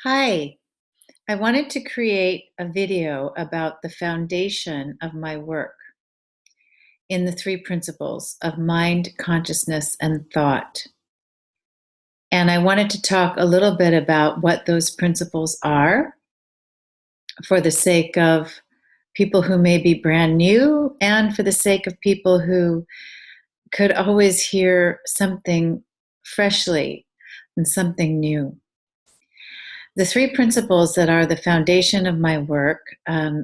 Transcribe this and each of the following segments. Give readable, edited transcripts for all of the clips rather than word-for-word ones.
Hi, I wanted to create a video about the foundation of my work in the three principles of mind, consciousness, and thought. And I wanted to talk a little bit about what those principles are for the sake of people who may be brand new and for the sake of people who could always hear something freshly and something new. The three principles that are the foundation of my work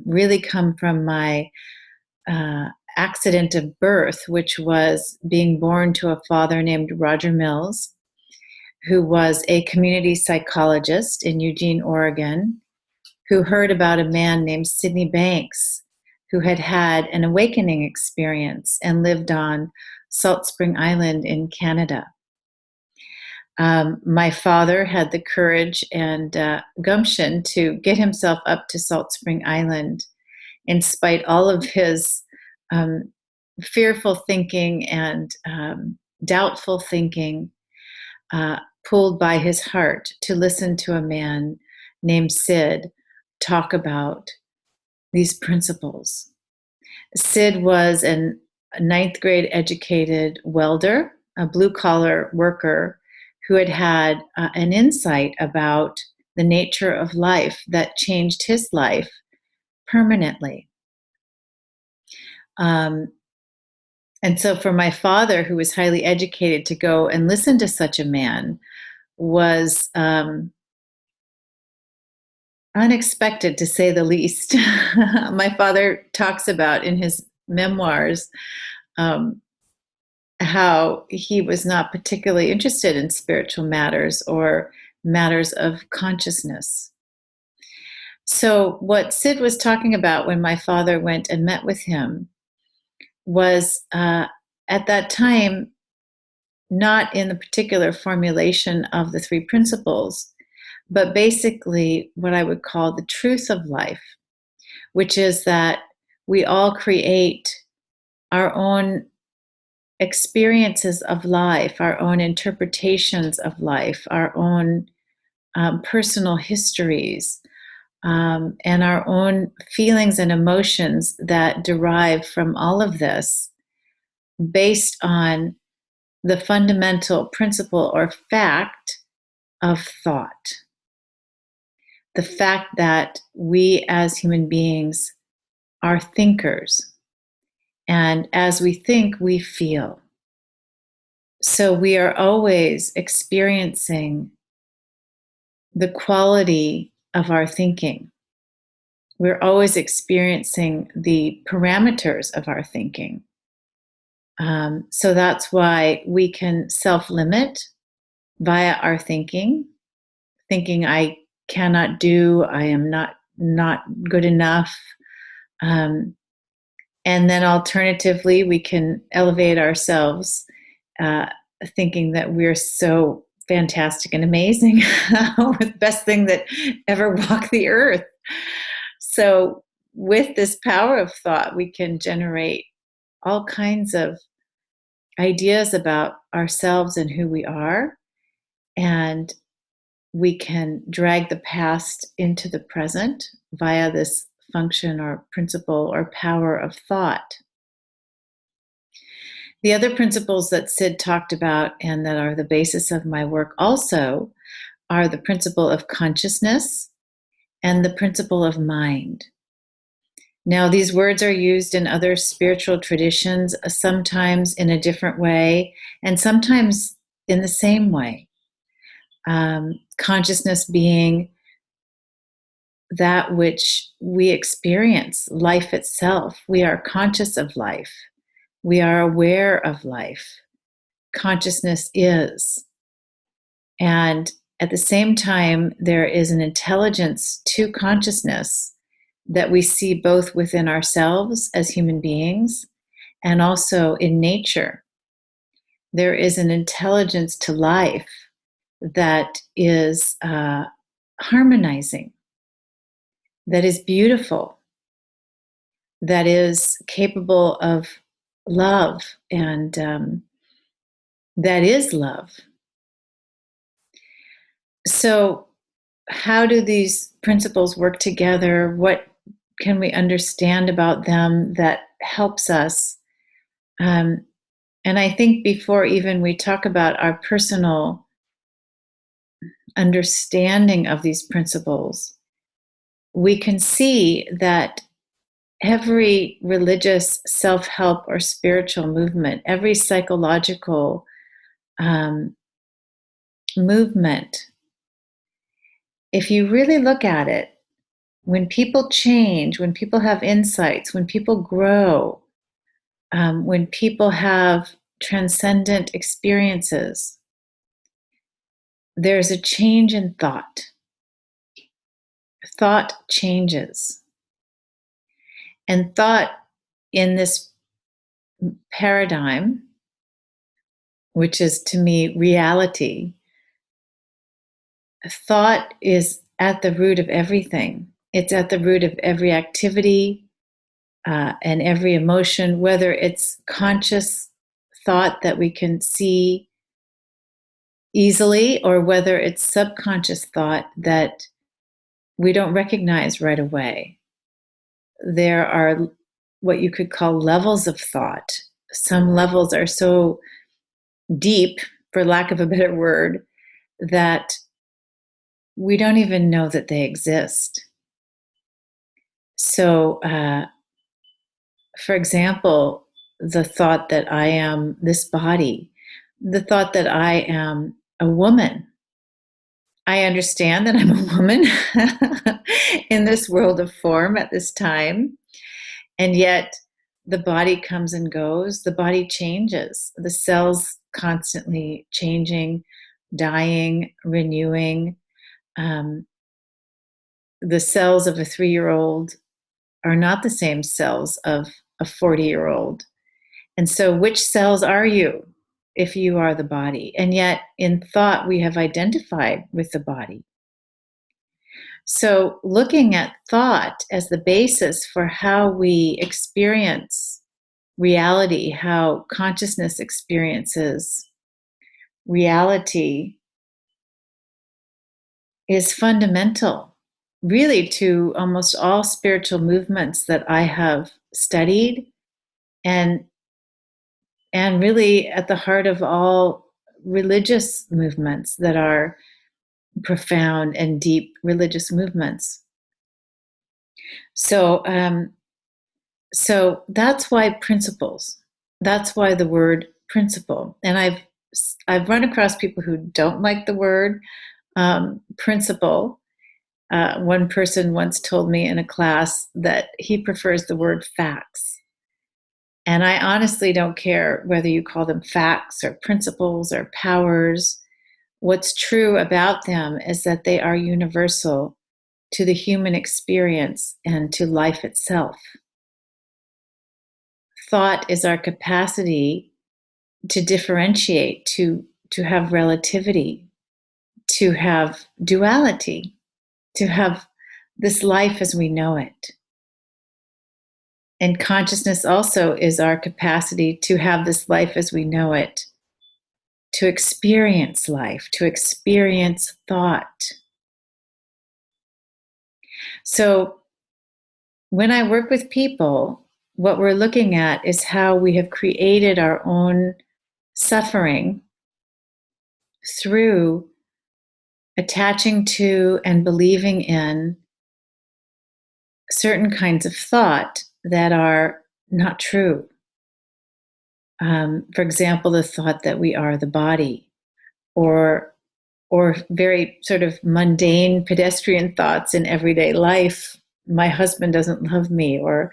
really come from my uh, accident of birth, which was being born to a father named Roger Mills, who was a community psychologist in Eugene, Oregon, who heard about a man named Sidney Banks, who had had an awakening experience and lived on Salt Spring Island in Canada. My father had the courage and gumption to get himself up to Salt Spring Island in spite all of his um, fearful thinking and doubtful thinking, pulled by his heart to listen to a man named Sid talk about these principles. Sid was a ninth grade educated welder, a blue collar worker who had had an insight about the nature of life that changed his life permanently. Um, and so, for my father, who was highly educated, to go and listen to such a man was unexpected, to say the least. My father talks about in his memoirs um, how he was not particularly interested in spiritual matters or matters of consciousness. So, what Sid was talking about when my father went and met with him was at that time not in the particular formulation of the three principles, but basically what I would call the truth of life, which is that we all create our own experiences of life, our own interpretations of life, our own personal histories, and our own feelings and emotions that derive from all of this based on the fundamental principle or fact of thought. The fact that we as human beings are thinkers. And as we think, we feel. So we are always experiencing the quality of our thinking. We're always experiencing the parameters of our thinking. So that's why we can self limit via our thinking I cannot do, I am not good enough. Um, and then alternatively, we can elevate ourselves, uh, thinking that we're so fantastic and amazing, the best thing that ever walked the earth. So, with this power of thought, we can generate all kinds of ideas about ourselves and who we are. And we can drag the past into the present via this function or principle or power of thought. The other principles that Sid talked about and that are the basis of my work also are the principle of consciousness and the principle of mind. Now, these words are used in other spiritual traditions, sometimes in a different way, and sometimes in the same way. Consciousness being that which we experience, life itself. We are conscious of life. We are aware of life. Consciousness is. And at the same time, there is an intelligence to consciousness that we see both within ourselves as human beings and also in nature. There is an intelligence to life that is harmonizing, that is beautiful, that is capable of love, and that is love. So how do these principles work together? What can we understand about them that helps us? Um, and I think before even we talk about our personal understanding of these principles, we can see that every religious self-help or spiritual movement, every psychological um, movement, if you really look at it, when people change, when people have insights, when people grow, when people have transcendent experiences, there's a change in thought. Thought changes. And thought in this paradigm, which is to me reality, thought is at the root of everything. It's at the root of every activity and every emotion, whether it's conscious thought that we can see easily or whether it's subconscious thought that we don't recognize right away. There are what you could call levels of thought. Some levels are so deep, for lack of a better word, that we don't even know that they exist. So, for example, the thought that I am this body, the thought that I am a woman. I understand that I'm a woman in this world of form at this time, and yet the body comes and goes, the body changes, the cells constantly changing, dying, renewing. Um, the cells of a 3-year-old are not the same cells of a 40-year-old. And so, which cells are you if you are the body? And yet, in thought, we have identified with the body. So, looking at thought as the basis for how we experience reality, how consciousness experiences reality, is fundamental, really, to almost all spiritual movements that I have studied, and really at the heart of all religious movements that are profound and deep religious movements. So, so that's why principles. That's why the word principle. And I've run across people who don't like the word principle. One person once told me in a class that he prefers the word facts. And I honestly don't care whether you call them facts or principles or powers. What's true about them is that they are universal to the human experience and to life itself. Thought is our capacity to differentiate, to have relativity, to have duality, to have this life as we know it. And consciousness also is our capacity to have this life as we know it, to experience life, to experience thought. So when I work with people, what we're looking at is how we have created our own suffering through attaching to and believing in certain kinds of thought that are not true. For example, the thought that we are the body, or very sort of mundane pedestrian thoughts in everyday life. My husband doesn't love me, or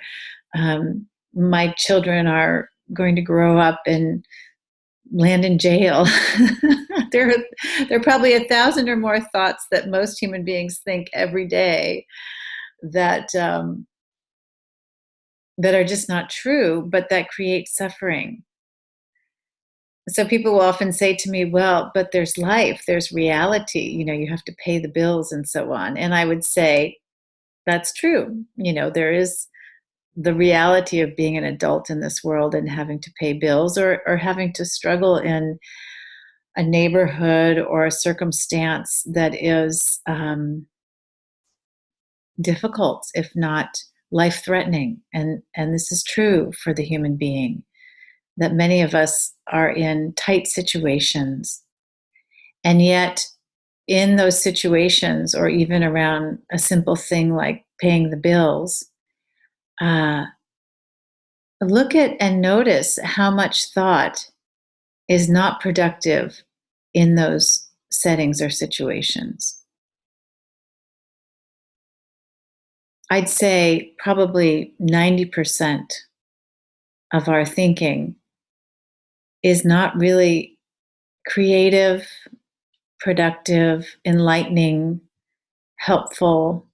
my children are going to grow up and land in jail. there, there are probably 1,000 or more thoughts that most human beings think every day that that are just not true, but that create suffering. So people will often say to me, well, but there's life, there's reality, you have to pay the bills and so on. And I would say, that's true. There is the reality of being an adult in this world and having to pay bills, or having to struggle in a neighborhood or a circumstance that is difficult, if not life-threatening. And this is true for the human being, that many of us are in tight situations. And yet, in those situations, or even around a simple thing like paying the bills, look at and notice how much thought is not productive in those settings or situations. I'd say probably 90% of our thinking is not really creative, productive, enlightening, helpful,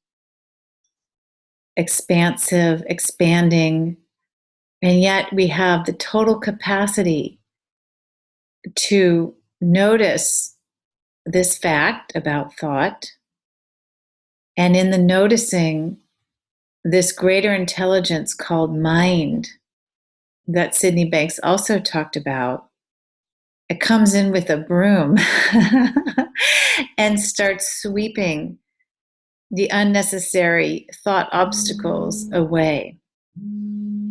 expansive, expanding, and yet we have the total capacity to notice this fact about thought, and in the noticing, this greater intelligence called mind that Sydney Banks also talked about, it comes in with a broom and starts sweeping the unnecessary thought obstacles away.